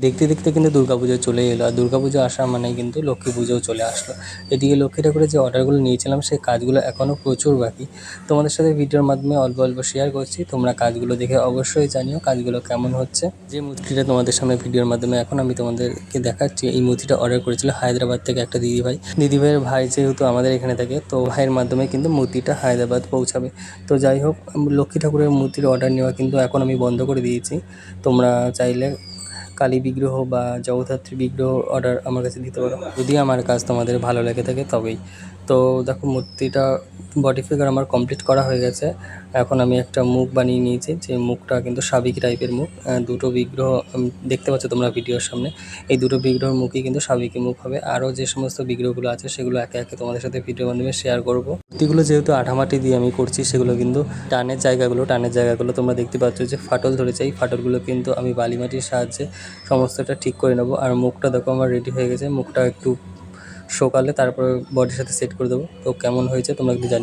দেখতে দেখতে কিন্তু দুর্গাপুজো চলে এলো, আর দুর্গাপুজো আসা মানেই কিন্তু লক্ষ্মী পুজোও চলে আসলো। এদিকে লক্ষ্মী ঠাকুরের যে অর্ডারগুলো নিয়েছিলাম সেই কাজগুলো এখনও প্রচুর বাকি। তোমাদের সাথে ভিডিওর মাধ্যমে অল্প অল্প শেয়ার করছি, তোমরা কাজগুলো দেখে অবশ্যই জানিও কাজগুলো কেমন হচ্ছে। যে মূর্তিটা তোমাদের সামনে ভিডিওর মাধ্যমে এখন আমি তোমাদেরকে দেখাচ্ছি, এই মূর্তিটা অর্ডার করেছিল হায়দ্রাবাদ থেকে একটা দিদিভাইয়ের ভাই যেহেতু আমাদের এখানে থাকে, তো ভাইয়ের মাধ্যমে কিন্তু মূর্তিটা হায়দ্রাবাদ পৌঁছাবে। তো যাই হোক, লক্ষ্মী ঠাকুরের মূর্তির অর্ডার নেওয়া কিন্তু এখন আমি বন্ধ করে দিয়েছি। তোমরা চাইলে কালী বিগ্রহ বা জগদ্ধাত্রী বিগ্রহ অর্ডার আমার কাছে দিতে পারো, যদি আমার কাজ তোমাদের ভালো লেগে থাকে তবেই। তো দেখো, মূর্তিটা বডি ফিগার আমার কমপ্লিট করা হয়ে গেছে। এখন আমি একটা মুখ বানিয়ে নিয়েছি, যে মুখটা কিন্তু সাবেকি টাইপের মুখ। দুটো বিগ্রহ দেখতে পাচ্ছ তোমরা ভিডিওর সামনে, এই দুটো বিগ্রহের মুখই কিন্তু সাবেকি মুখ হবে। আরও যে সমস্ত বিগ্রহগুলো আছে সেগুলো একে একে তোমাদের সাথে ভিডিওর মাধ্যমে শেয়ার করব। মূর্তিগুলো যেহেতু আঠামাটি দিয়ে আমি করছি, সেগুলো কিন্তু টানের জায়গাগুলো তোমরা দেখতে পাচ্ছ যে ফাটল ধরেছে। এই ফাটলগুলো কিন্তু আমি বালি মাটির সাহায্যে সমস্তটা ঠিক করে নেবো। আর মুখটা দেখো আমার রেডি হয়ে গেছে, মুখটা একটু সকালে তারপর বডির সাথে সেট করে দেবো। তো কেমন হয়েছে তোমরা একটু জানিও।